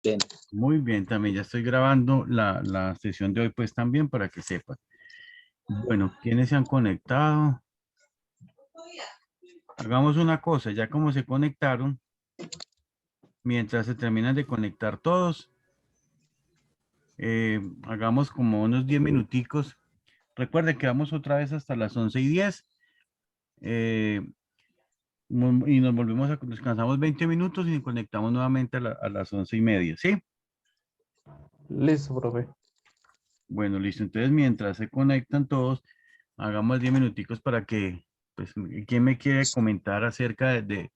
Bien. Muy bien, también ya estoy grabando la sesión de hoy, pues también para que sepan. Bueno, ¿quiénes se han conectado? Hagamos una cosa, ya como se conectaron, mientras se terminan de conectar todos, hagamos como unos 10 minuticos. Recuerden que vamos otra vez hasta las 11:10 y nos volvemos a, descansamos 20 minutos y nos conectamos nuevamente a las 11:30, ¿sí? Listo, profe. Bueno, listo. Entonces, mientras se conectan todos, hagamos 10 minuticos para que, pues, ¿quién me quiere comentar acerca del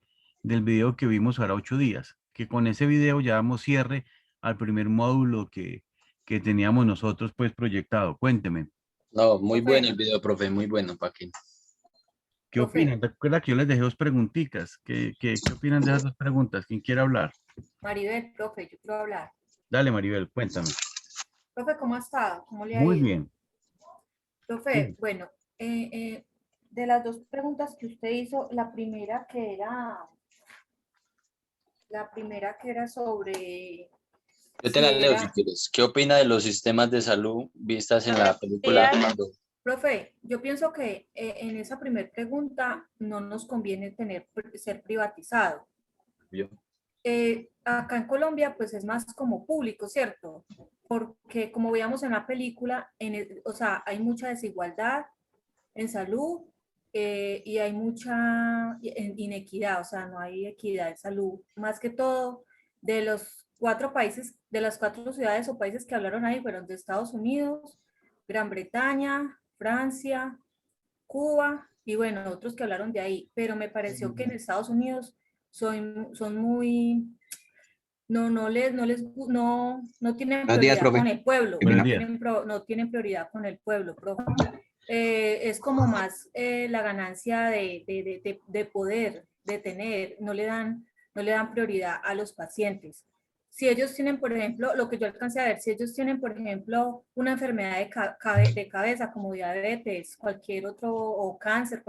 video que vimos ahora 8 días? Que con ese video ya damos cierre al primer módulo que teníamos nosotros, pues, proyectado. Cuénteme, No, muy bueno el Profe, video, profe, muy bueno, ¿para qué? ¿qué opinan? profe, Recuerda que yo les dejé dos preguntitas. ¿Qué opinan de esas dos preguntas? ¿Quién quiere hablar? Maribel, profe, yo quiero hablar. Dale, Maribel, cuéntame. Profe, ¿cómo ha estado? ¿Cómo le ha Muy ido? bien. Profe, bueno, de las dos preguntas que usted hizo, la primera que era sobre Yo te si la leo si era, quieres. ¿Qué opina de los sistemas de salud vistas en la película cuando profe, yo pienso que en esa primera pregunta no nos conviene ser privatizado. yo? Acá en Colombia, pues es más como público, ¿cierto? Porque como veíamos en la película, o sea, hay mucha desigualdad en salud y hay mucha inequidad, o sea, no hay equidad en salud. Más que todo, de los 4 países, de las 4 ciudades o países que hablaron ahí, fueron de Estados Unidos, Gran Bretaña, Francia, Cuba y bueno, otros que hablaron de ahí, pero me pareció que en Estados Unidos son muy, no tienen Buenos días, prioridad profe. con el pueblo, Qué Buenos pena. días. no tienen prioridad con el pueblo, profe. Es como más la ganancia de poder, de tener, no le dan prioridad a los pacientes. Si ellos tienen, por ejemplo, lo que yo alcancé a ver, si ellos tienen, por ejemplo, una enfermedad de cabeza como diabetes, cualquier otro, o cáncer,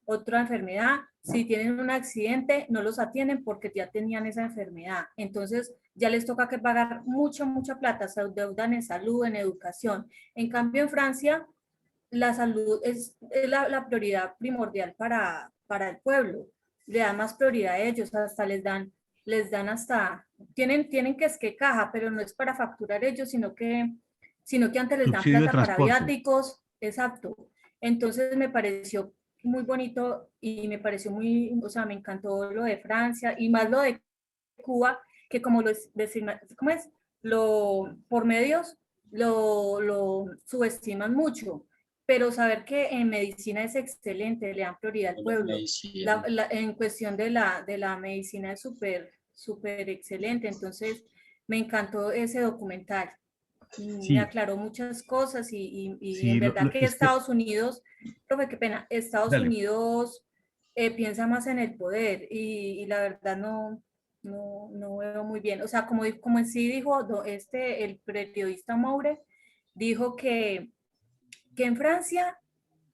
otra enfermedad, si tienen un accidente, no los atienden porque ya tenían esa enfermedad. Entonces, ya les toca que pagar mucha plata, se endeudan en salud, en educación. En cambio, en Francia, la salud es la prioridad primordial para el pueblo. Le dan más prioridad a ellos, hasta les dan hasta, tienen que es que caja, pero no es para facturar ellos, sino que antes les dan Subsidio de plata para transporte. viáticos, exacto. Entonces me pareció muy bonito y me pareció o sea, me encantó lo de Francia y más lo de Cuba, que como ¿cómo es? Por medios lo subestiman mucho, pero saber que en medicina es excelente, le dan prioridad al En la pueblo. medicina. En cuestión de la medicina es súper excelente, entonces me encantó ese documental. Me Sí, aclaró muchas cosas y en sí, verdad que es que, Estados Unidos, profe, qué pena, Estados dale. Unidos piensa más en el poder y la verdad no veo muy bien. O sea, como en sí dijo el periodista Moure, dijo que en Francia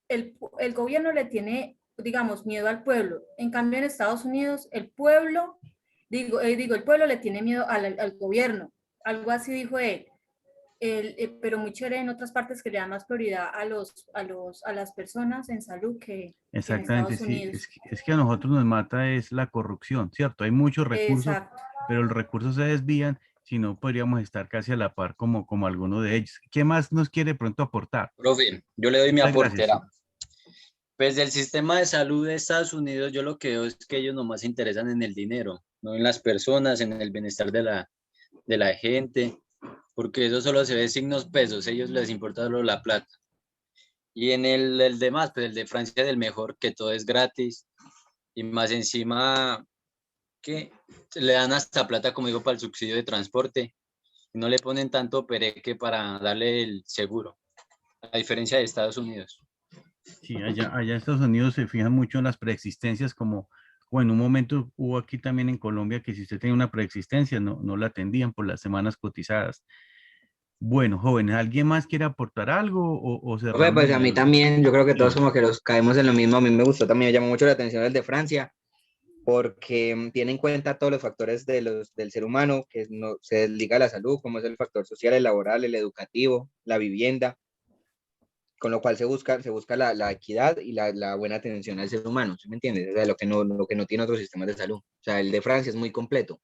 el gobierno le tiene, digamos, miedo al pueblo. En cambio, en Estados Unidos, el pueblo le tiene miedo al gobierno. Algo así dijo él. Pero muy chévere en otras partes que le dan más prioridad a las personas en salud que en Exactamente, Estados sí. Es, Unidos. es que a nosotros nos mata es la corrupción, ¿cierto? Hay muchos recursos, Exacto. pero los recursos se desvían, si no podríamos estar casi a la par como alguno de ellos. ¿Qué más nos quiere pronto aportar? Profe, yo le doy mi Muchas aporte. gracias. Pues del sistema de salud de Estados Unidos, yo lo que veo es que ellos nomás se interesan en el dinero, no en las personas, en el bienestar de la gente, porque eso solo se ve signos pesos, ellos les importa solo la plata. Y en el demás, pues el de Francia es el mejor, que todo es gratis, y más encima que le dan hasta plata, como digo, para el subsidio de transporte, y no le ponen tanto pereque para darle el seguro, a diferencia de Estados Unidos. Sí, allá en Estados Unidos se fijan mucho en las preexistencias, o en un momento hubo aquí también en Colombia que si usted tenía una preexistencia no la atendían por las semanas cotizadas. Bueno, jóvenes, ¿alguien más quiere aportar algo o Profe, cerramos pues a ya? mí también, yo creo que todos Sí. como que los caemos en lo mismo. A mí me gustó también, me llamó mucho la atención el de Francia. porque tiene en cuenta todos los factores del ser humano, que no, se desliga a la salud, como es el factor social, el laboral, el educativo, la vivienda, con lo cual se busca la equidad y la buena atención al ser humano, ¿sí me entiendes? O sea, lo que no tiene otros sistemas de salud. O sea, el de Francia es muy completo.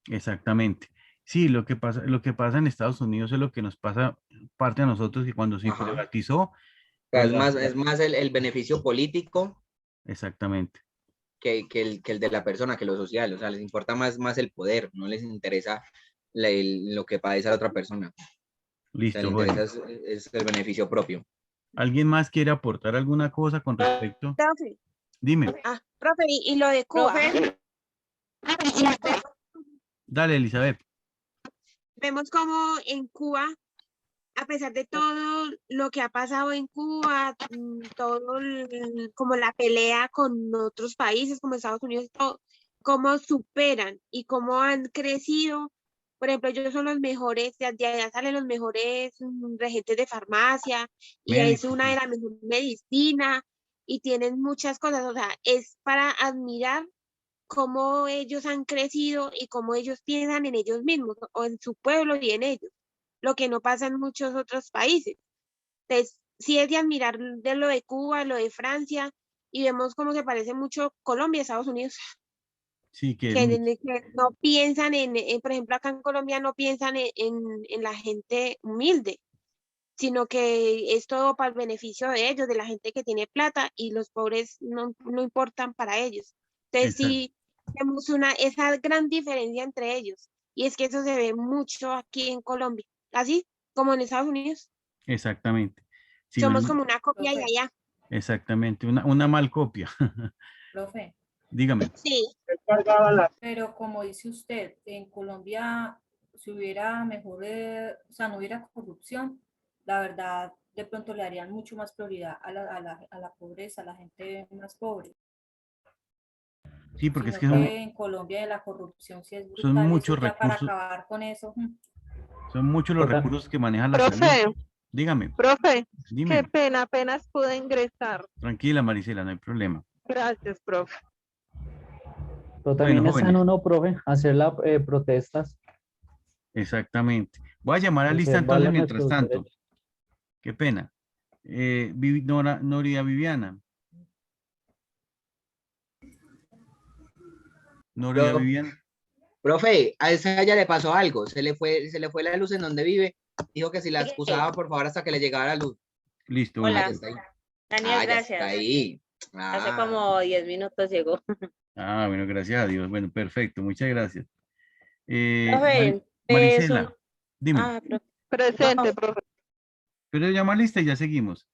Exactamente. Sí, lo que pasa en Estados Unidos es lo que nos pasa parte a nosotros y cuando se Ajá. privatizó, O sea, pues es más el beneficio político exactamente. que el de la persona, que lo social. O sea, les importa más el poder, no les interesa lo que padece a la otra persona. O sea, Listo, les bueno. interesa es el beneficio propio. ¿Alguien más quiere aportar alguna cosa con respecto? Profe, Dime, profe, y lo de Cuba. dale, Elizabeth. Vemos como en Cuba, a pesar de todo lo que ha pasado en Cuba, como la pelea con otros países como Estados Unidos, todo, cómo superan y cómo han crecido. Por ejemplo, ellos son los mejores, de allá salen los mejores regentes de farmacia y es Médico, una sí. de las mejores medicina y tienen muchas cosas. O sea, es para admirar cómo ellos han crecido y cómo ellos piensan en ellos mismos o en su pueblo y en ellos, lo que no pasa en muchos otros países. Entonces, sí es de admirar de lo de Cuba, lo de Francia, y vemos cómo se parece mucho Colombia, Estados Unidos, Sí, que no piensan por ejemplo, acá en Colombia no piensan en la gente humilde, sino que es todo para el beneficio de ellos, de la gente que tiene plata, y los pobres no importan para ellos. Entonces sí, vemos esa gran diferencia entre ellos, y es que eso se ve mucho aquí en Colombia, así como en Estados Unidos. exactamente. Sí, Somos como una copia de Profe, allá. exactamente, una mal copia. profe. Dígame. Sí, Pero como dice usted, en Colombia, si hubiera mejor, o sea, no hubiera corrupción, la verdad, de pronto le darían mucho más prioridad a la pobreza, a la gente más pobre. Sí, porque es Sino que que en Colombia la corrupción sí es son brutal y eso muchos ya para recursos, acabar con eso. son muchos los Toca. recursos que maneja la salud. Profe, Dígame, profe, qué dime. pena, apenas pude ingresar. Tranquila, Marisela, no hay problema. Gracias, profe. Pero Bueno, también está en jóvenes, uno, profe, hacer protestas, exactamente. Voy a llamar a Lista observar entonces mientras nuestros tanto. derechos. Qué pena. Noria Viviana. Noria Pero, Viviana. profe, a esa ya le pasó algo. Se le fue la luz en donde vive. Dijo que si la excusaba, por favor, hasta que le llegara la luz. Listo, Ah, bueno. ya está ahí. Daniel, Ya está gracias. ahí. Hace como 10 minutos llegó. Ah, bueno, gracias a Dios. Bueno, perfecto. Muchas gracias. Profe, Marisela, dime. profe, Presente, no, profe. Pero llama lista y ya seguimos.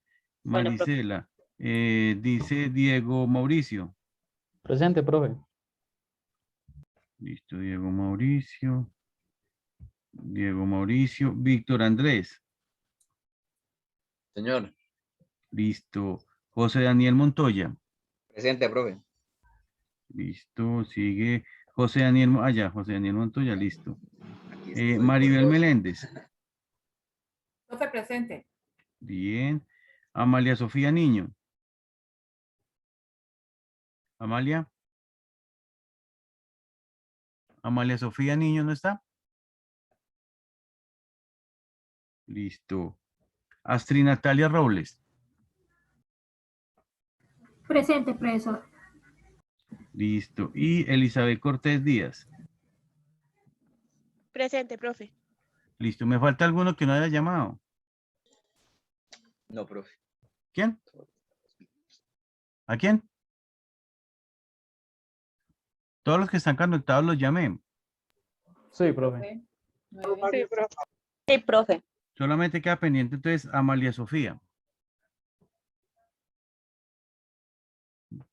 bueno, profe. Marisela, dice Diego Mauricio. Presente, profe. Listo, Diego Mauricio. Diego Mauricio. Víctor Andrés. Señor, Listo. José Daniel Montoya. Presente, profe. Listo. Sigue José Daniel. Ya, José Daniel Montoya. Listo. Aquí estoy, Maribel por dos. Meléndez. Profe, presente. Bien. Amalia Sofía Niño. Amalia. Amalia Sofía Niño no está. Listo. Astrid Natalia Robles. Presente, profesor. Listo. Y Elizabeth Cortés Díaz. presente, profe. Listo. ¿Me falta alguno que no haya llamado? No, profe. ¿Quién? ¿A quién? Todos los que están conectados los llamé. Sí, profe. Nueve. Sí, profe. Sí, profe. Solamente queda pendiente entonces Amalia Sofía.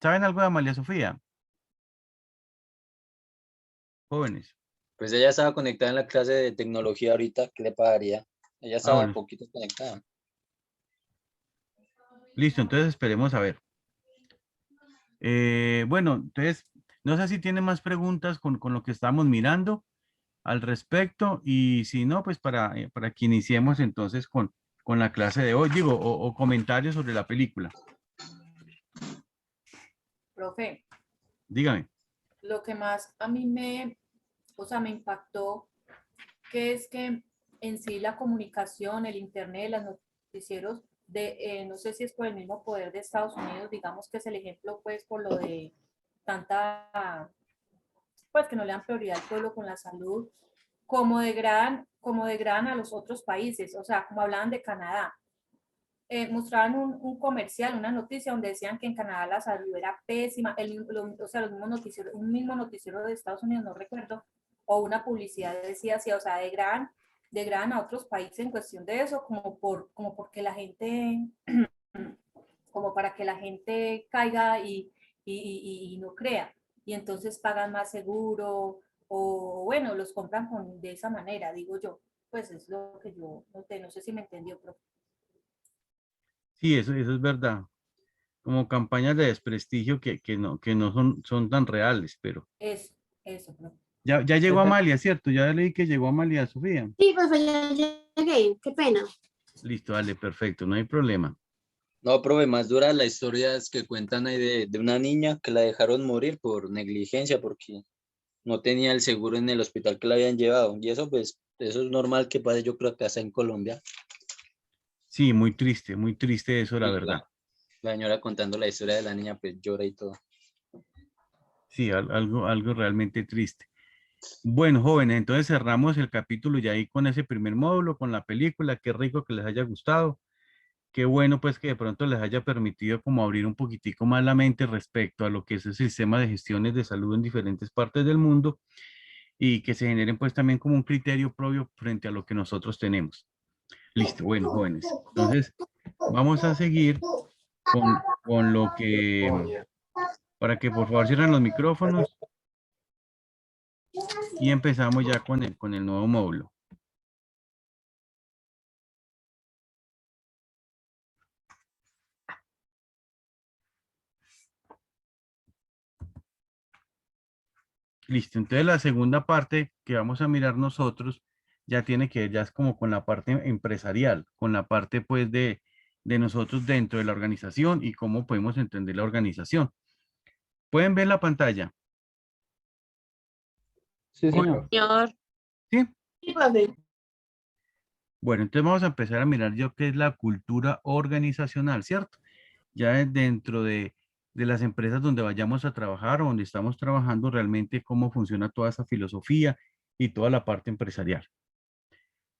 ¿Saben algo de Amalia Sofía? Jóvenes. pues ella estaba conectada en la clase de tecnología ahorita, ¿qué le pagaría? Ella estaba bueno. un poquito conectada. Listo, entonces esperemos a ver. Bueno, entonces, no sé si tienen más preguntas con lo que estamos mirando al respecto y si no, pues para que iniciemos entonces con la clase de hoy, digo, o comentarios sobre la película. Profe, Dígame. lo que más a mí o sea, me impactó, que es que en sí la comunicación, el internet, los noticieros, no sé si es por el mismo poder de Estados Unidos, digamos que es el ejemplo, pues, por lo de tanta, pues, que no le dan prioridad al pueblo con la salud, como degradan a los otros países, o sea, como hablaban de Canadá. Mostraban un comercial, una noticia donde decían que en Canadá la salud era pésima, o sea, los mismos noticieros, un mismo noticiero de Estados Unidos, no recuerdo, o una publicidad decía así, o sea, degradan a otros países en cuestión de eso, como porque la gente, como para que la gente caiga y no crea, y entonces pagan más seguro, o bueno, los compran de esa manera, digo yo, pues es lo que yo noté, no sé si me entendió, pero Sí, eso es verdad. Como campañas de desprestigio que no son tan reales, pero eso, eso, profe. ya llegó Amalia, ¿cierto? Ya leí que llegó Amalia, Sofía. Sí, profe, ya llegué. Qué pena. Listo, dale, perfecto, no hay problema. No, profe, más dura la historia es que cuentan ahí de una niña que la dejaron morir por negligencia porque no tenía el seguro en el hospital que la habían llevado. Y eso, pues, eso es normal que pase, yo creo que acá en Colombia. Sí, muy triste eso, la Y verdad. la señora contando la historia de la niña, pues llora y todo. Sí, algo realmente triste. Bueno, jóvenes, entonces cerramos el capítulo ya ahí con ese primer módulo, con la película. Qué rico que les haya gustado. Qué bueno pues que de pronto les haya permitido como abrir un poquitico más la mente respecto a lo que es el sistema de gestiones de salud en diferentes partes del mundo y que se generen pues también como un criterio propio frente a lo que nosotros tenemos. Listo, bueno, jóvenes. Entonces, vamos a seguir con lo que, para que por favor cierren los micrófonos y empezamos ya con el nuevo módulo. Listo, entonces la segunda parte que vamos a mirar nosotros ya tiene que ver, ya es como con la parte empresarial, con la parte pues de nosotros dentro de la organización y cómo podemos entender la organización. ¿Pueden ver la pantalla? Sí, señor. Señor, ¿Sí? Sí, profe. Bueno, entonces vamos a empezar a mirar yo qué es la cultura organizacional, ¿cierto? Ya dentro de las empresas donde vayamos a trabajar o donde estamos trabajando realmente cómo funciona toda esa filosofía y toda la parte empresarial.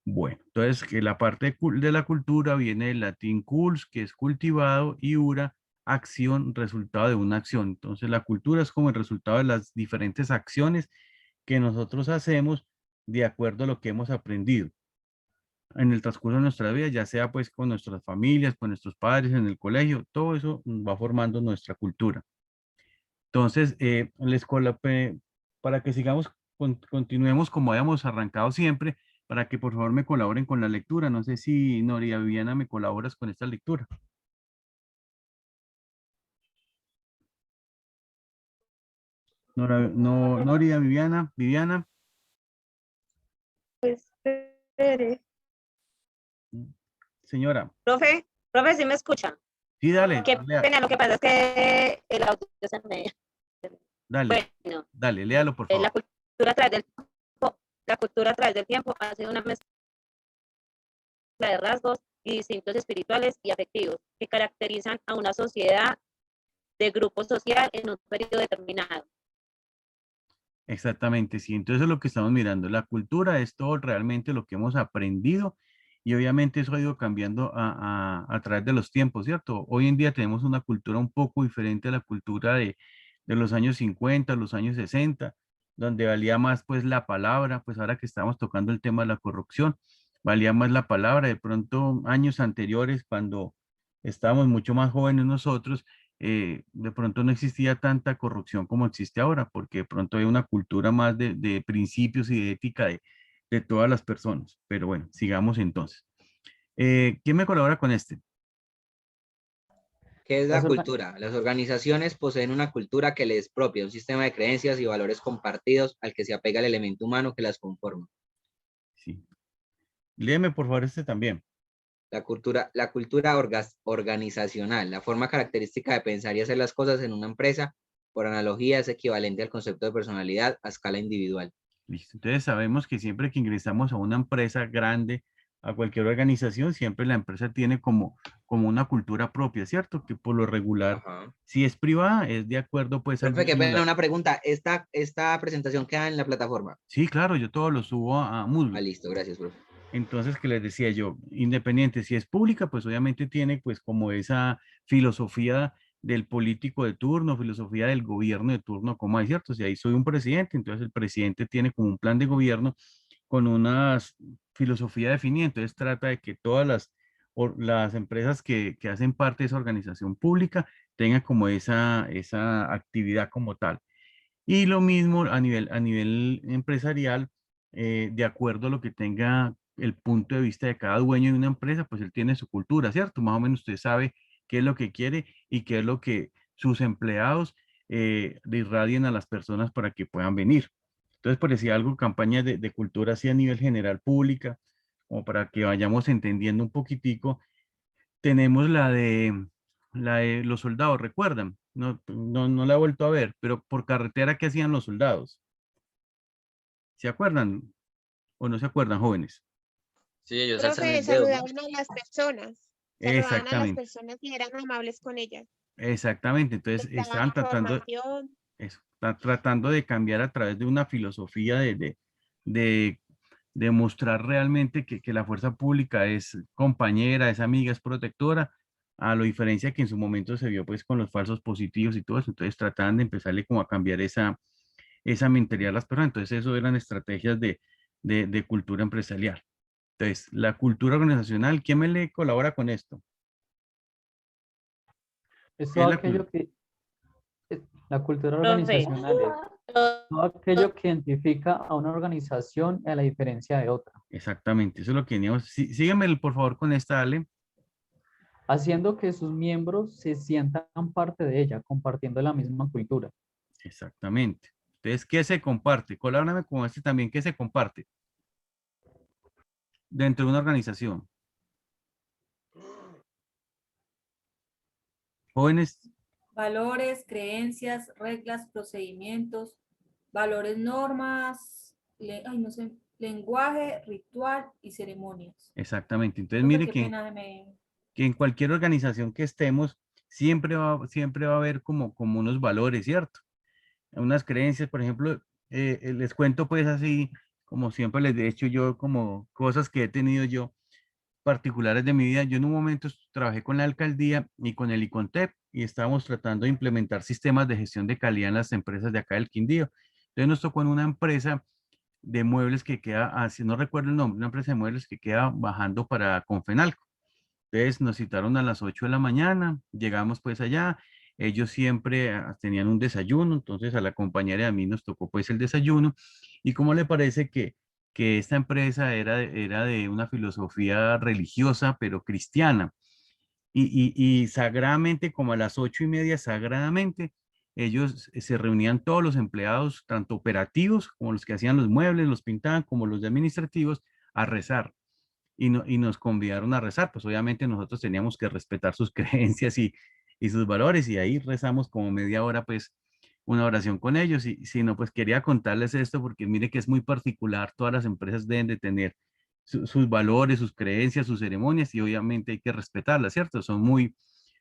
Bueno, entonces que la parte de la cultura viene del latín culs, que es cultivado, y ura, acción, resultado de una acción. Entonces la cultura es como el resultado de las diferentes acciones que nosotros hacemos de acuerdo a lo que hemos aprendido en el transcurso de nuestra vida, ya sea pues con nuestras familias, con nuestros padres, en el colegio, todo eso va formando nuestra cultura. Entonces, para que sigamos, continuemos como habíamos arrancado siempre, para que por favor me colaboren con la lectura. No sé si Noria Viviana me colaboras con esta lectura. Noria Viviana. Espere. Señora, profe, ¿sí me escucha? sí, dale, Qué pena, lo que pasa es que el audio se me... dale, Bueno, dale, léalo por favor. la cultura a través del tiempo, la cultura a través del tiempo ha sido una mezcla de rasgos y distintos espirituales y afectivos que caracterizan a una sociedad de grupo social en un periodo determinado. Exactamente, sí. Entonces es lo que estamos mirando. La cultura es todo realmente lo que hemos aprendido y obviamente eso ha ido cambiando a través de los tiempos, ¿cierto? Hoy en día tenemos una cultura un poco diferente a la cultura de los años 50, los años 60, donde valía más pues la palabra, pues ahora que estamos tocando el tema de la corrupción, valía más la palabra. De pronto, años anteriores, cuando estábamos mucho más jóvenes nosotros, de pronto no existía tanta corrupción como existe ahora, porque de pronto hay una cultura más de principios y de ética de todas las personas. Pero bueno, sigamos entonces. ¿Quién me colabora con este? ¿Qué es Las la orga- cultura? Las organizaciones poseen una cultura que les es propia, un sistema de creencias y valores compartidos al que se apega el elemento humano que las conforma. Sí. Léeme por favor este también. La cultura organizacional, la forma característica de pensar y hacer las cosas en una empresa Por analogía, es equivalente al concepto de personalidad a escala individual. Listo. Entonces sabemos que siempre que ingresamos a una empresa grande, a cualquier organización, siempre la empresa tiene como una cultura propia, ¿cierto? Que por lo regular, Ajá. si es privada, es de acuerdo pues al Profe, qué dueño. pena, una pregunta. ¿Esta presentación queda en la plataforma? Sí, claro, yo todo lo subo a Moodle. Ah, listo, gracias, profe. Entonces, que les decía yo, independiente, si es pública, pues obviamente tiene pues como esa filosofía del político de turno, filosofía del gobierno de turno, como hay, ¿cierto? Si ahí soy un presidente, entonces el presidente tiene como un plan de gobierno con una filosofía definida, entonces trata de que todas las empresas que hacen parte de esa organización pública tengan como esa actividad como tal. Y lo mismo a nivel empresarial, de acuerdo a lo que tenga el punto de vista de cada dueño de una empresa, pues él tiene su cultura, ¿cierto? Más o menos usted sabe qué es lo que quiere y qué es lo que sus empleados le irradien a las personas para que puedan venir. Entonces, por decir algo, campañas de cultura así a nivel general pública, como para que vayamos entendiendo un poquitico. Tenemos la de los soldados, ¿recuerdan? No la he vuelto a ver, pero por carretera, ¿qué hacían los soldados? ¿Se acuerdan o no se acuerdan, jóvenes? Sí, ellos alzan Profe, el dedo, ¿no? saludaban a las personas. Saludaban a las Exactamente, personas y eran amables con ellas. exactamente. Entonces, Les daban estaban tratando, información. eso, tratando de cambiar a través de una filosofía de, de mostrar realmente que la fuerza pública es compañera, es amiga, es protectora, a lo diferencia que en su momento se vio pues con los falsos positivos y todo eso. Entonces trataban de empezarle como a cambiar esa mentalidad a las personas. Entonces eso eran estrategias de cultura empresarial. Entonces, la cultura organizacional, ¿quién me le colabora con esto? Es ¿Qué es todo la aquello que, la cultura Profe, organizacional es todo aquello que identifica a una organización a la diferencia de otra, Exactamente, eso es lo que teníamos. Sígueme, por favor, con esta, Ale. haciendo que sus miembros se sientan parte de ella, compartiendo la misma cultura. Exactamente. Entonces, ¿qué se comparte? Colabórame con este también, ¿qué se comparte dentro de una organización? Jóvenes, Valores, creencias, reglas, procedimientos, valores, normas, ay, no sé, lenguaje, ritual y ceremonias. exactamente. Entonces, Profe, mire qué pena me... que en cualquier organización que estemos, siempre va a haber como unos valores, ¿cierto? Unas creencias, por ejemplo, les cuento pues así, como siempre les he hecho yo, como cosas que he tenido yo particulares de mi vida. Yo en un momento trabajé con la alcaldía y con el ICONTEP y estábamos tratando de implementar sistemas de gestión de calidad en las empresas de acá del Quindío. Entonces nos tocó en una empresa de muebles que queda, así no recuerdo el nombre, una empresa de muebles que queda bajando para Confenalco. Entonces nos citaron a las 8 de la mañana, llegamos pues allá, ellos siempre tenían un desayuno, entonces a la compañera y a mí nos tocó pues el desayuno. ¿Y cómo le parece que esta empresa era de una filosofía religiosa, pero cristiana? Y sagradamente, como a las 8:30, sagradamente, ellos se reunían todos los empleados, tanto operativos como los que hacían los muebles, los pintaban, como los de administrativos, a rezar y nos convidaron a rezar, pues obviamente nosotros teníamos que respetar sus creencias y sus valores y ahí rezamos como media hora pues una oración con ellos y si no pues quería contarles esto porque mire que es muy particular, todas las empresas deben de tener sus valores, sus creencias, sus ceremonias y obviamente hay que respetarlas, ¿cierto? Son muy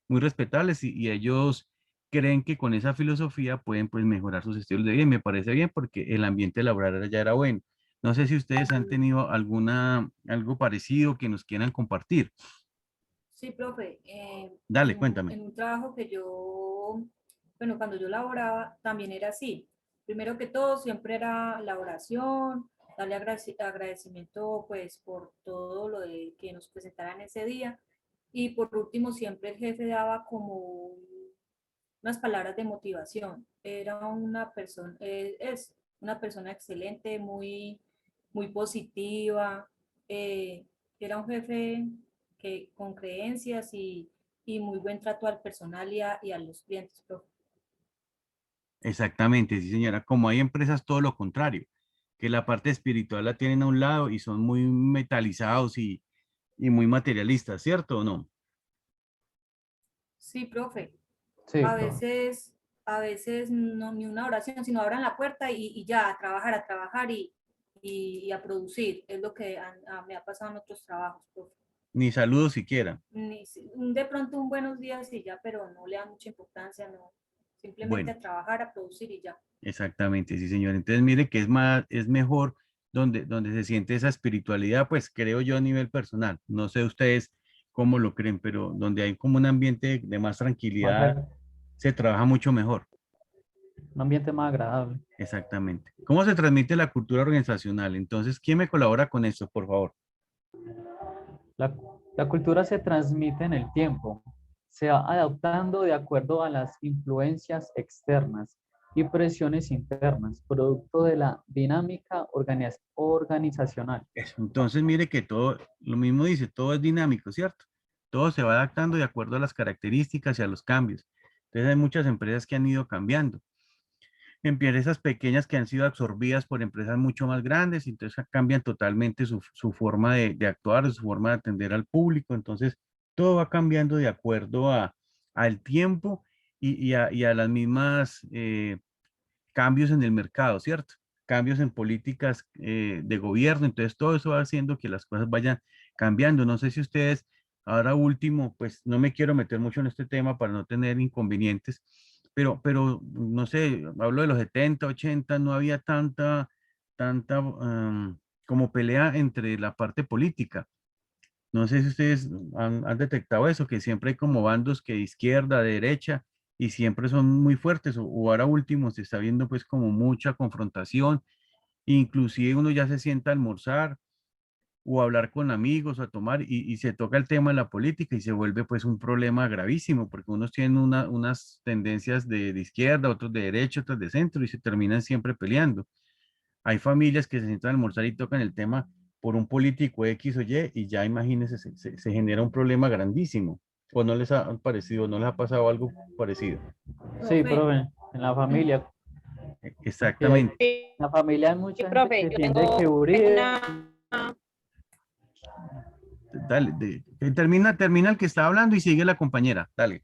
respetables y ellos creen que con esa filosofía pueden pues mejorar sus estilos de vida y me parece bien porque el ambiente laboral ya era bueno. No sé si ustedes han tenido algo parecido que nos quieran compartir. Sí, profe, Dale, cuéntame. en un trabajo que yo, bueno, cuando yo laboraba también era así. Primero que todo, siempre era la oración, darle agradecimiento pues por todo lo de que nos presentaran ese día. Y por último, siempre el jefe daba como unas palabras de motivación. Era una persona, es una persona excelente, muy positiva. Era un jefe que con creencias y muy buen trato al personal y a los clientes. Exactamente, sí, señora. Como hay empresas, todo lo contrario, que la parte espiritual la tienen a un lado y son muy metalizados y muy materialistas, ¿cierto o no? Sí, profe. Sí, A profe. veces a veces no ni una oración, sino abran la puerta y ya, a trabajar y a producir. Es lo que me ha pasado en otros trabajos, profe. Ni saludos siquiera. De pronto un buenos días y ya, pero no le da mucha importancia, no. Simplemente Bueno, a trabajar, a producir y ya. exactamente, sí, señor. Entonces, mire que es mejor donde se siente esa espiritualidad, pues creo yo a nivel personal. No sé ustedes cómo lo creen, pero donde hay como un ambiente de más Más tranquilidad, se trabaja mucho mejor. un ambiente más agradable. Exactamente. ¿Cómo se transmite la cultura organizacional? Entonces, ¿quién me colabora con esto, por favor? La, la cultura se transmite en el tiempo, se va adaptando de acuerdo a las influencias externas y presiones internas, producto de la dinámica organizacional. Eso. Entonces, mire que todo, lo mismo dice, todo es dinámico, ¿cierto? Todo se va adaptando de acuerdo a las características y a los cambios. Entonces, hay muchas empresas que han ido cambiando. Empresas pequeñas que han sido absorbidas por empresas mucho más grandes, y entonces cambian totalmente su forma de actuar, su forma de atender al público. Entonces, todo va cambiando de acuerdo al tiempo y a las mismas cambios en el mercado, ¿cierto? Cambios en políticas de gobierno. Entonces, todo eso va haciendo que las cosas vayan cambiando. No sé si ustedes, ahora último, pues no me quiero meter mucho en este tema para no tener inconvenientes, pero no sé, hablo de los 70, 80, no había tanta como pelea entre la parte política. No sé si ustedes han detectado eso, que siempre hay como bandos que de izquierda, de derecha, y siempre son muy fuertes, o ahora último se está viendo pues como mucha confrontación, inclusive uno ya se sienta a almorzar o a hablar con amigos o a tomar y se toca el tema de la política y se vuelve pues un problema gravísimo, porque unos tienen unas tendencias de izquierda, otros de derecha, otros de centro y se terminan siempre peleando. Hay familias que se sientan a almorzar y tocan el tema por un político X o Y ya imagínense, se genera un problema grandísimo. ¿O no les ha parecido, no les ha pasado algo parecido? Sí, Profe, profe, en la familia, que hay, en Exactamente. Sí, la familia hay sí, mucha gente profe, que yo entiende que tengo Uribe, una, Dale, termina el que está hablando y sigue la compañera. Dale.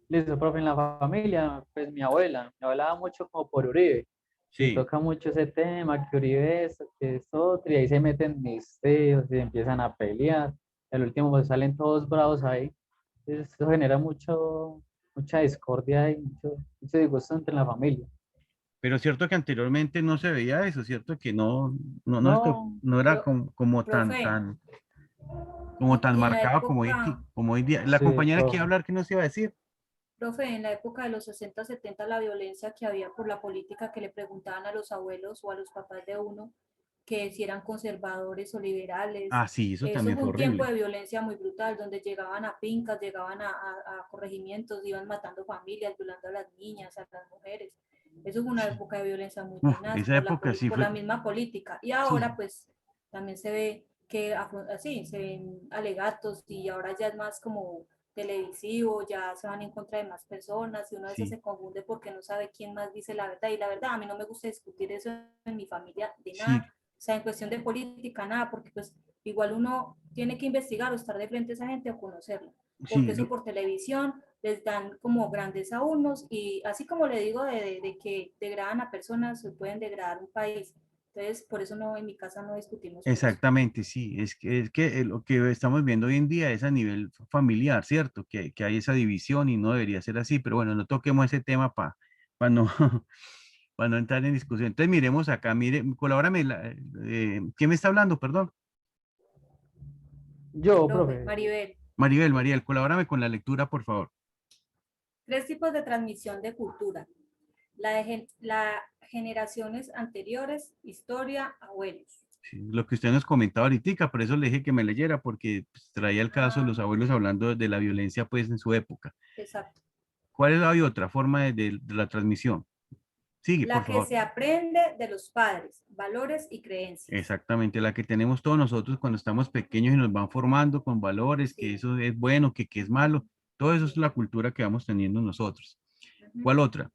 listo, profe, en la familia, pues mi abuela va mucho como por Uribe, y Sí, toca mucho ese tema, que Uribe es, que es otro, y ahí se meten mis tíos y empiezan a pelear, y al último pues salen todos bravos ahí, entonces, eso genera mucha discordia y mucho disgusto entre la familia. pero es cierto que anteriormente no se veía eso, cierto que No, no era pro- como profe, como tan y en la marcado época, como hoy día. La sí, compañera quiere profe. hablar, ¿qué nos iba a decir? profe, en la época de los 60, 70, la violencia que había por la política que le preguntaban a los abuelos o a los papás de uno que si eran conservadores o liberales. Ah, sí, eso Eso también fue fue un tiempo horrible. de violencia muy brutal, donde llegaban a fincas, llegaban a corregimientos, iban matando familias, violando a las niñas, a las mujeres. Eso fue una Sí. época de violencia muy Uf, tenaz esa época sí por la fue, misma política. Y sí, ahora pues también se ve que así se ven alegatos y ahora ya es más como televisivo, ya se van en contra de más personas y uno a veces sí, se confunde porque no sabe quién más dice la verdad. Y la verdad, a mí no me gusta discutir eso en mi familia de sí, nada, o sea, en cuestión de política, nada, porque pues igual uno tiene que investigar o estar de frente a esa gente o conocerla, porque sí, eso por televisión les dan como grandes a unos y así como le digo de que degradan a personas, se pueden degradar un país. Entonces, por eso no, en mi casa no discutimos por eso. exactamente, sí. Es que lo que estamos viendo hoy en día es a nivel familiar, ¿cierto? Que hay esa división y no debería ser así, pero bueno, no toquemos ese tema para no, para no entrar en discusión. Entonces, miremos acá, mire, colabórame, ¿quién me está hablando? Perdón. Yo, Profe, profe, Maribel, Maribel, colabórame con la lectura, por favor. 3 tipos de transmisión de cultura. La generaciones anteriores, historia, abuelos. Sí, lo que usted nos comentaba ahorita, por eso le dije que me leyera, porque pues, traía el caso de Ah, los abuelos hablando de la violencia pues en su época. exacto. ¿Cuál es la otra forma de la transmisión? Sigue, por La que favor. se aprende de los padres, valores y creencias. Exactamente, la que tenemos todos nosotros cuando estamos pequeños y nos van formando con valores, que Sí, eso es bueno, que es malo. Todo eso es sí. la cultura que vamos teniendo nosotros. Ujú. ¿Cuál otra?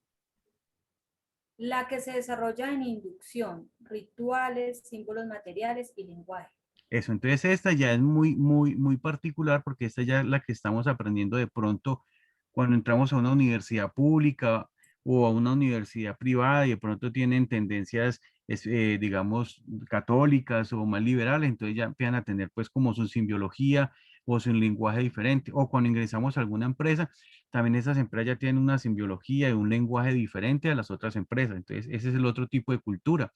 La que se desarrolla en inducción, rituales, símbolos materiales y lenguaje. Eso, entonces esta ya es muy particular porque esta ya es la que estamos aprendiendo de pronto cuando entramos a una universidad pública o a una universidad privada y de pronto tienen tendencias, digamos, católicas o más liberales, entonces ya empiezan a tener pues como su simbiología o su lenguaje diferente. O cuando ingresamos a alguna empresa, también esas empresas ya tienen una simbiología y un lenguaje diferente a las otras empresas. Entonces, ese es el otro tipo de cultura.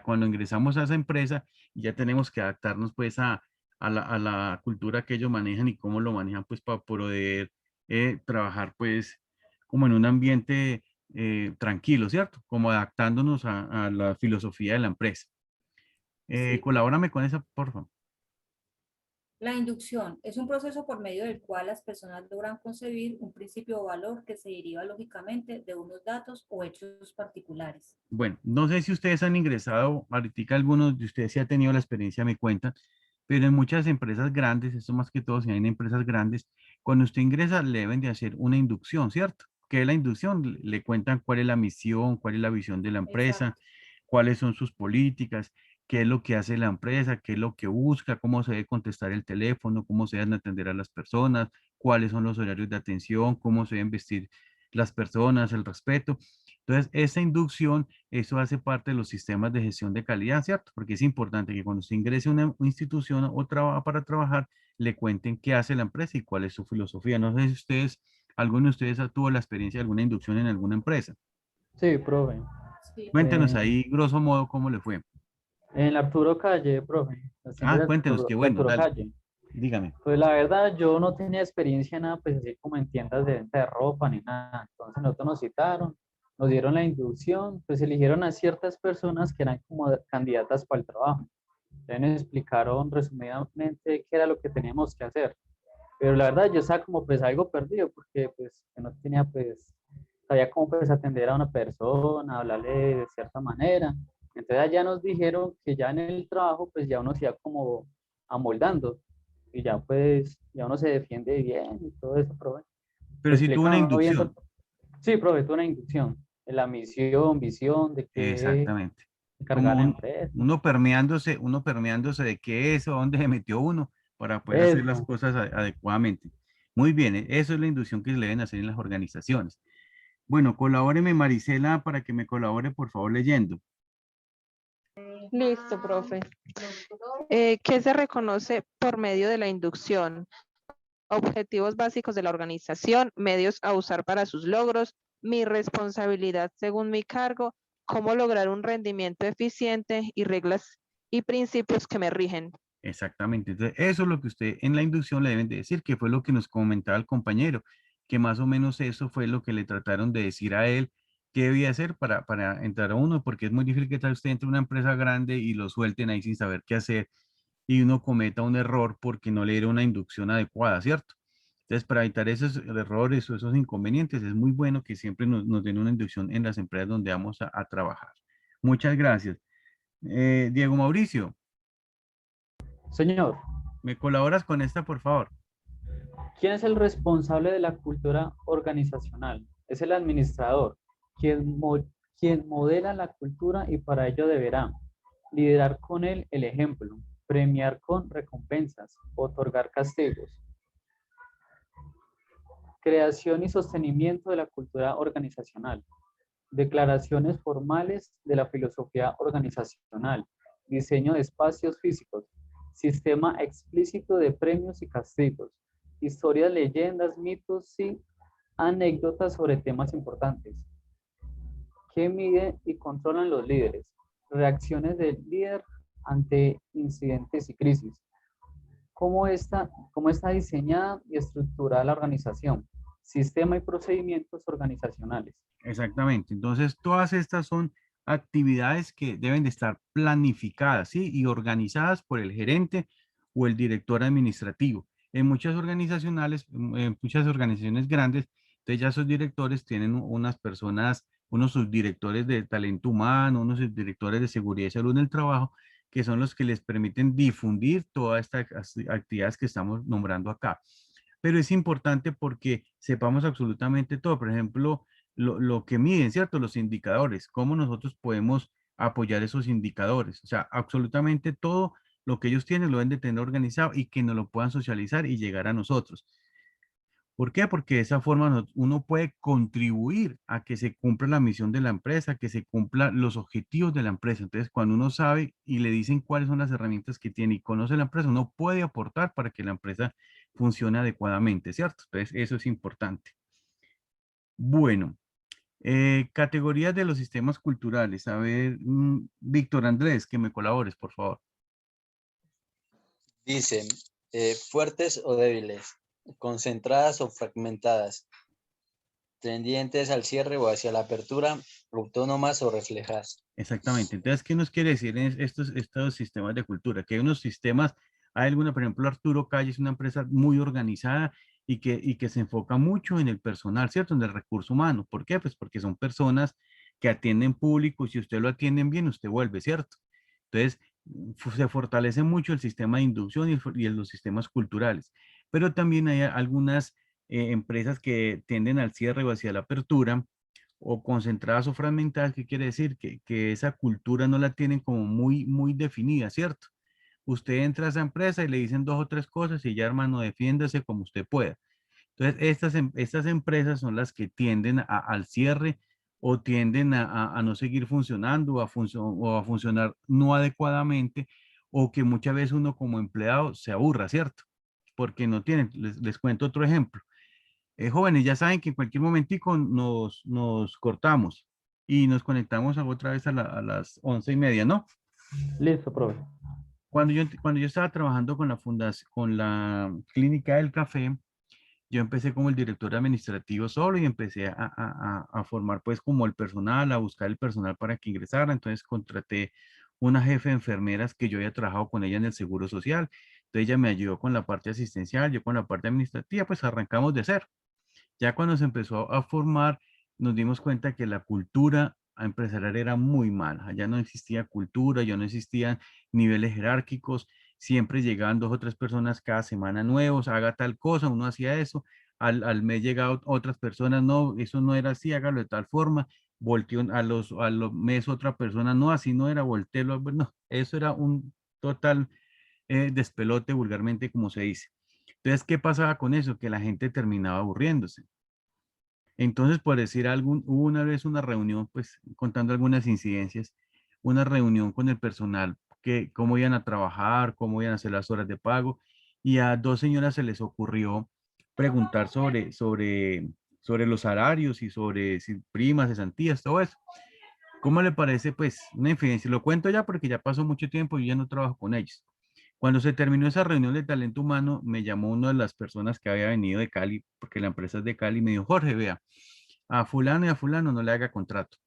Cuando ingresamos a esa empresa, ya tenemos que adaptarnos pues a la cultura que ellos manejan y cómo lo manejan pues para poder trabajar pues como en un ambiente tranquilo, ¿cierto? Como adaptándonos a la filosofía de la empresa. Sí. Colabórame con esa, por favor. La inducción es un proceso por medio del cual las personas logran concebir un principio o valor que se deriva lógicamente de unos datos o hechos particulares. Bueno, no sé si ustedes han ingresado, ahorita algunos de ustedes sí han tenido la experiencia, me cuentan, pero en muchas empresas grandes, esto más que todo si hay en empresas grandes, cuando usted ingresa le deben de hacer una inducción, ¿cierto? ¿Qué es la inducción? Le cuentan cuál es la misión, cuál es la visión de la empresa, Exacto. cuáles son sus políticas, qué es lo que hace la empresa, qué es lo que busca, cómo se debe contestar el teléfono, cómo se deben atender a las personas, cuáles son los horarios de atención, cómo se deben vestir las personas, el respeto. Entonces, esa inducción, eso hace parte de los sistemas de gestión de calidad, ¿cierto? Porque es importante que cuando usted ingrese a una institución o para trabajar, le cuenten qué hace la empresa y cuál es su filosofía. No sé si ustedes, alguno de ustedes tuvo la experiencia de alguna inducción en alguna empresa. Sí, profe. Sí. Cuéntenos ahí, grosso modo, cómo le fue. En el Arturo Calle, profe. Las tiendas de Cuéntenos, qué De bueno, Arturo dale, Calle. dígame. Pues la verdad, yo no tenía experiencia en nada, pues así como en tiendas de venta de ropa ni nada. Entonces nosotros nos citaron, nos dieron la inducción, pues eligieron a ciertas personas que eran como candidatas para el trabajo. Entonces nos explicaron resumidamente qué era lo que teníamos que hacer. Pero la verdad yo estaba como pues algo perdido porque pues yo no tenía pues, sabía cómo pues atender a una persona, hablarle de cierta manera. Entonces allá nos dijeron que ya en el trabajo pues ya uno se iba como amoldando y ya pues ya uno se defiende bien y todo eso, profe. Pero Te si tuvo explican una a uno viendo, inducción. sí, profe, tuve una inducción en la misión, visión, de qué Exactamente. encargar Como la empresa. uno permeándose de qué es o dónde se metió uno para poder hacer las Eso. cosas adecuadamente. Muy bien, eso es la inducción que se le deben hacer en las organizaciones. Bueno, colabóreme Marisela para que me colabore, por favor, leyendo. Listo, profe. ¿Qué se reconoce por medio de la inducción? Objetivos básicos de la organización, medios a usar para sus logros, mi responsabilidad según mi cargo, cómo lograr un rendimiento eficiente y reglas y principios que me rigen. Exactamente. Entonces, eso es lo que usted en la inducción le deben de decir, que fue lo que nos comentaba el compañero, que más o menos eso fue lo que le trataron de decir a él qué debía hacer para entrar a uno, porque es muy difícil que tal usted entre a una empresa grande y lo suelten ahí sin saber qué hacer y uno cometa un error porque no le dieron una inducción adecuada, ¿cierto? Entonces, para evitar esos errores o esos inconvenientes, es muy bueno que siempre nos den una inducción en las empresas donde vamos a trabajar. Muchas gracias. Diego Mauricio, Señor, ¿me colaboras con esta, por favor? ¿quién es el responsable de la cultura organizacional? Es el administrador, quien modela la cultura y para ello deberá liderar con él el ejemplo, premiar con recompensas, otorgar castigos. Creación y sostenimiento de la cultura organizacional. Declaraciones formales de la filosofía organizacional. Diseño de espacios físicos. Sistema explícito de premios y castigos. Historias, leyendas, mitos y anécdotas sobre temas importantes. ¿Qué miden y controlan los líderes? Reacciones del líder ante incidentes y crisis. ¿Cómo está diseñada y estructurada la organización? Sistema y procedimientos organizacionales. Exactamente. Entonces, todas estas son actividades que deben de estar planificadas, ¿sí? Y organizadas por el gerente o el director administrativo. En muchas organizacionales, en muchas organizaciones grandes, entonces ya esos directores tienen unas personas, unos subdirectores de talento humano, unos subdirectores de seguridad y salud en el trabajo, que son los que les permiten difundir todas estas actividades que estamos nombrando acá. Pero es importante porque sepamos absolutamente todo. Por ejemplo, lo que miden, ¿cierto? Los indicadores, cómo nosotros podemos apoyar esos indicadores. O sea, absolutamente todo lo que ellos tienen lo deben de tener organizado y que nos lo puedan socializar y llegar a nosotros. ¿Por qué? Porque de esa forma uno puede contribuir a que se cumpla la misión de la empresa, que se cumplan los objetivos de la empresa. Entonces, cuando uno sabe y le dicen cuáles son las herramientas que tiene y conoce la empresa, uno puede aportar para que la empresa funcione adecuadamente, ¿cierto? Entonces, eso es importante. Bueno, categorías de los sistemas culturales. A ver, Víctor Andrés, que me colabores, por favor. Dice, fuertes o débiles, concentradas o fragmentadas, tendientes al cierre o hacia la apertura, autónomas o reflejadas. Exactamente. Entonces, ¿qué nos quiere decir estos sistemas de cultura? Que hay unos sistemas, hay alguna, por ejemplo, Arturo Calle es una empresa muy organizada y que se enfoca mucho en el personal, ¿cierto? En el recurso humano. ¿Por qué? Pues porque son personas que atienden público y si usted lo atienden bien, usted vuelve, ¿cierto? Entonces, se fortalece mucho el sistema de inducción y los sistemas culturales. Pero también hay algunas empresas que tienden al cierre o hacia la apertura o concentradas o fragmentadas, ¿qué quiere decir? Que esa cultura no la tienen como muy definida, ¿cierto? Usted entra a esa empresa y le dicen dos o tres cosas y ya, hermano, defiéndase como usted pueda. Entonces, estas empresas son las que tienden al cierre o tienden a no seguir funcionando o a funcionar no adecuadamente o que muchas veces uno como empleado se aburra, ¿cierto? Porque no tienen. Les cuento otro ejemplo. Jóvenes, ya saben que en cualquier momentico nos cortamos y nos conectamos otra vez a las 11:30, ¿no? Listo, profe. Cuando yo estaba trabajando con la fundación, con la Clínica del Café, yo empecé como el director administrativo solo y empecé a formar pues como el personal, a buscar el personal para que ingresara. Entonces contraté una jefe de enfermeras que yo había trabajado con ella en el Seguro Social. Entonces ella me ayudó con la parte asistencial, yo con la parte administrativa, pues arrancamos de cero. Ya cuando se empezó a formar, nos dimos cuenta que la cultura empresarial era muy mala. Ya no existía cultura, ya no existían niveles jerárquicos. Siempre llegaban dos o tres personas cada semana nuevos, haga tal cosa, uno hacía eso. Al mes llegaban otras personas, no, eso no era así, hágalo de tal forma. Volteó a los mes otra persona, no, así no era, volteelo. No, eso era un total despelote vulgarmente, como se dice. Entonces, ¿qué pasaba con eso? Que la gente terminaba aburriéndose. Entonces, por decir algo, hubo una vez una reunión, pues contando algunas incidencias, una reunión con el personal, que cómo iban a trabajar, cómo iban a hacer las horas de pago, y a dos señoras se les ocurrió preguntar sobre los salarios y sobre si primas, cesantías, todo eso. ¿Cómo le parece, pues, una infidencia? Lo cuento ya porque ya pasó mucho tiempo y ya no trabajo con ellos. Cuando se terminó esa reunión de talento humano, me llamó una de las personas que había venido de Cali, porque la empresa es de Cali, y me dijo, Jorge, vea, a fulano y a fulano no le haga contrato.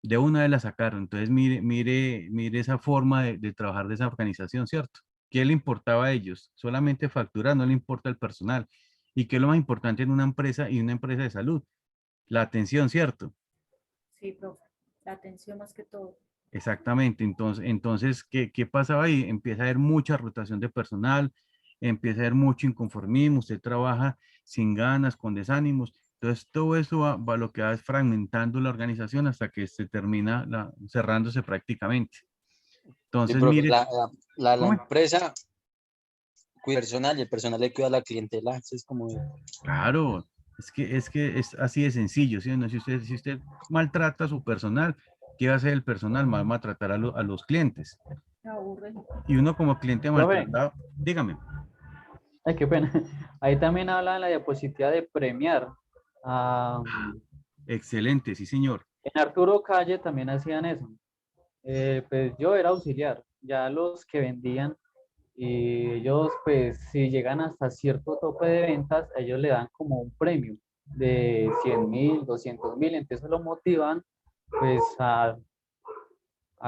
De una vez la sacaron. Entonces, mire esa forma de trabajar de esa organización, ¿cierto? ¿Qué le importaba a ellos? Solamente facturar, no le importa el personal. ¿Y qué es lo más importante en una empresa y una empresa de salud? La atención, ¿cierto? Sí, profe. La atención más que todo. Exactamente. Entonces, ¿qué pasaba ahí? Empieza a haber mucha rotación de personal, empieza a haber mucho inconformismo, usted trabaja sin ganas, con desánimos. Entonces, todo eso lo que va es fragmentando la organización hasta que se termina cerrándose prácticamente. Sí, Entonces, profe, mire, la ¿cómo? empresa cuida al personal y el personal le cuida a la clientela. Eso es como, Claro, es que es así de sencillo, ¿sí? ¿No? Si usted maltrata a su personal, ¿qué va a hacer el personal? Va a maltratar a los clientes. Me aburre. Y uno como cliente Profe, maltratado, dígame. ay, qué pena. Ahí también habla en la diapositiva de premiar. Ah, Excelente, sí, señor. en Arturo Calle también hacían eso. Pues yo era auxiliar, ya los que vendían y ellos pues si llegan hasta cierto tope de ventas, ellos le dan como un premio de 100.000, 200.000, entonces lo motivan pues a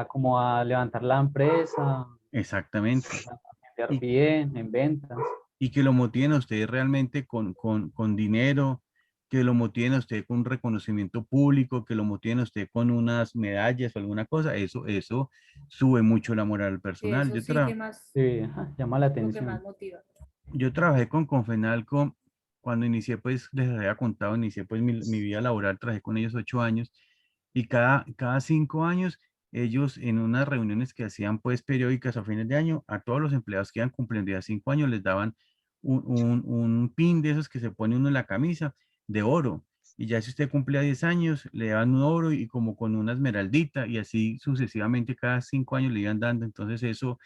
como a levantar la empresa, Exactamente. a vender Y, bien en ventas. y que lo motiven a usted realmente con dinero, que lo motiven a usted con un reconocimiento público, que lo motiven a usted con unas medallas o alguna cosa, eso sube mucho la moral al Sí, personal. eso sí que más, Sí, ajá, llama la lo que más atención. motiva. Yo trabajé con Confenalco cuando inicié, pues les había contado, inicié pues mi vida laboral, trabajé con ellos 8 años y cada 5 años ellos en unas reuniones que hacían pues periódicas a fines de año, a todos los empleados que iban cumpliendo ya 5 años les daban un pin de esos que se pone uno en la camisa de oro. Y ya si usted cumplía 10 años, le daban un oro y como con una esmeraldita y así sucesivamente cada 5 años le iban dando. Entonces eso,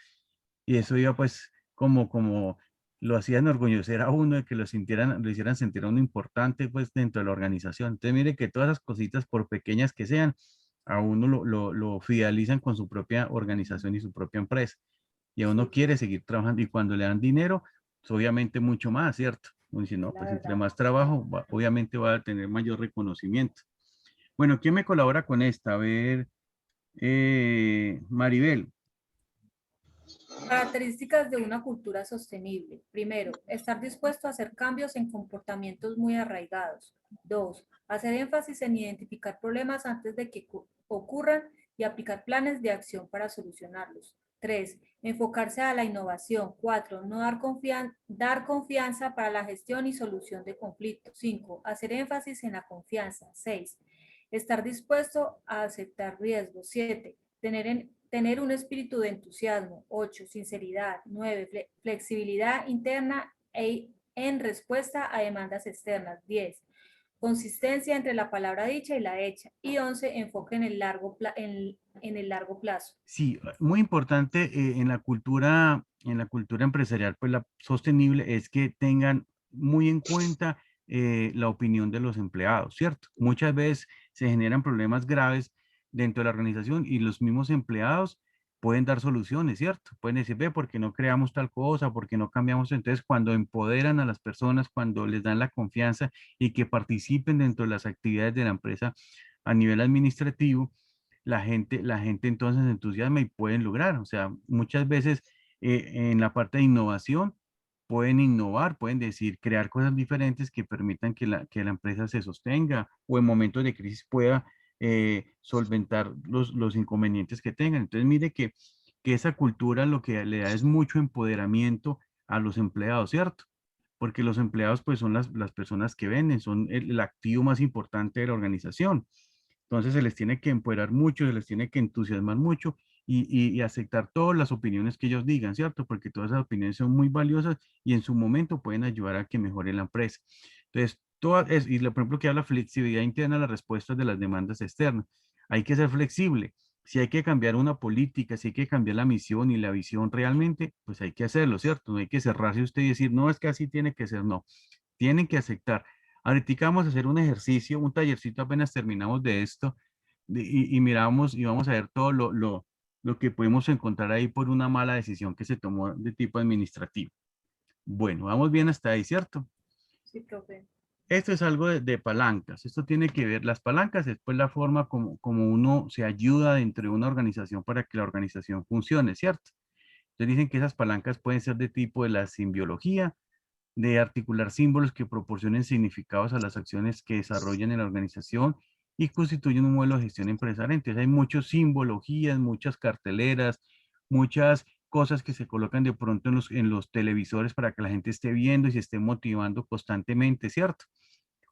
y eso iba pues como lo hacían orgullecer a uno de que lo sintieran, lo hicieran sentir a uno importante pues dentro de la organización. Entonces mire que todas esas cositas, por pequeñas que sean, a uno lo fidelizan con su propia organización y su propia empresa. Y a uno quiere seguir trabajando y cuando le dan dinero, pues, obviamente mucho más, ¿cierto? Uno dice, no, La pues entre verdad. más trabajo, obviamente va a tener mayor reconocimiento. Bueno, ¿quién me colabora con esta? A ver, Maribel. Características de una cultura sostenible. Primero, estar dispuesto a hacer cambios en comportamientos muy arraigados. 2, hacer énfasis en identificar problemas antes de que ocurran y aplicar planes de acción para solucionarlos. 3, enfocarse a la innovación. 4, no dar confianza para la gestión y solución de conflictos. 5, hacer énfasis en la confianza. 6, estar dispuesto a aceptar riesgos. 7, tener un espíritu de entusiasmo. 8, sinceridad. 9, flexibilidad interna en respuesta a demandas externas. 10, consistencia entre la palabra dicha y la hecha. Y 11, enfoque en el largo plazo. Sí, muy importante en la cultura empresarial, pues la sostenible es que tengan muy en cuenta la opinión de los empleados, ¿cierto? Muchas veces se generan problemas graves dentro de la organización y los mismos empleados pueden dar soluciones, ¿cierto? Pueden decir, ve, ¿por qué no creamos tal cosa? ¿Por qué no cambiamos? Entonces, cuando empoderan a las personas, cuando les dan la confianza y que participen dentro de las actividades de la empresa a nivel administrativo, la gente entonces se entusiasma y pueden lograr. O sea, muchas veces en la parte de innovación pueden innovar, pueden decir, crear cosas diferentes que permitan que la empresa se sostenga o en momentos de crisis pueda solventar los inconvenientes que tengan. Entonces, mire que esa cultura lo que le da es mucho empoderamiento a los empleados, ¿cierto? Porque los empleados pues son las personas que venden, son el activo más importante de la organización. Entonces se les tiene que empoderar mucho, se les tiene que entusiasmar mucho y aceptar todas las opiniones que ellos digan, ¿cierto? Porque todas esas opiniones son muy valiosas y en su momento pueden ayudar a que mejore la empresa. Entonces, por ejemplo, que habla flexibilidad interna a las respuestas de las demandas externas. Hay que ser flexible. Si hay que cambiar una política, si hay que cambiar la misión y la visión realmente, pues hay que hacerlo, ¿cierto? No hay que cerrarse usted y decir, no, es que así tiene que ser, no. Tienen que aceptar. Ahorita vamos a hacer un ejercicio, un tallercito apenas terminamos de esto y miramos y vamos a ver todo lo que podemos encontrar ahí por una mala decisión que se tomó de tipo administrativo. Bueno, vamos bien hasta ahí, ¿cierto? Sí, profe. Esto es algo de palancas. Esto tiene que ver, las palancas es pues la forma como uno se ayuda dentro de una organización para que la organización funcione, ¿cierto? Entonces dicen que esas palancas pueden ser de tipo de la simbiología, de articular símbolos que proporcionen significados a las acciones que desarrollan en la organización y constituyen un modelo de gestión empresarial. Entonces hay muchas simbologías, muchas carteleras, muchas cosas que se colocan de pronto en los televisores para que la gente esté viendo y se esté motivando constantemente, ¿cierto?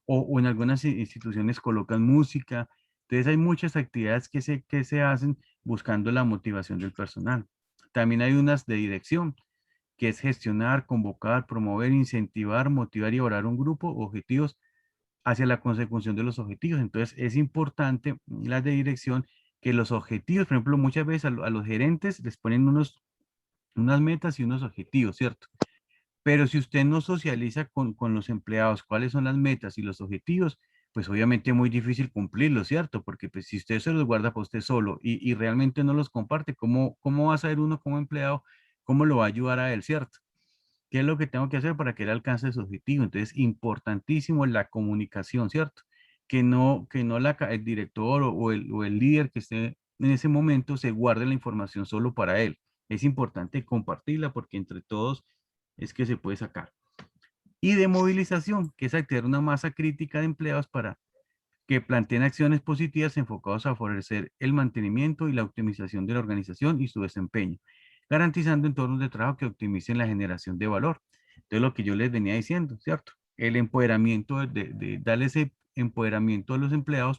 O en algunas instituciones colocan música. Entonces hay muchas actividades que se hacen buscando la motivación del personal. También hay unas de dirección, que es gestionar, convocar, promover, incentivar, motivar y orar un grupo, objetivos hacia la consecución de los objetivos. Entonces, es importante las de dirección que los objetivos, por ejemplo, muchas veces a los gerentes les ponen unas metas y unos objetivos, ¿cierto? Pero si usted no socializa con los empleados cuáles son las metas y los objetivos, pues obviamente es muy difícil cumplirlos, ¿cierto? Porque pues si usted se los guarda para usted solo y realmente no los comparte, ¿cómo va a saber uno como empleado? ¿Cómo lo va a ayudar a él, ¿cierto? ¿Qué es lo que tengo que hacer para que él alcance su objetivo? Entonces, importantísimo la comunicación, ¿cierto? Que no el director o el líder que esté en ese momento se guarde la información solo para él. Es importante compartirla porque entre todos es que se puede sacar. Y de movilización, que es activar una masa crítica de empleados para que planteen acciones positivas enfocadas a favorecer el mantenimiento y la optimización de la organización y su desempeño, garantizando entornos de trabajo que optimicen la generación de valor. Entonces, lo que yo les venía diciendo, ¿cierto? El empoderamiento, de darle ese empoderamiento a los empleados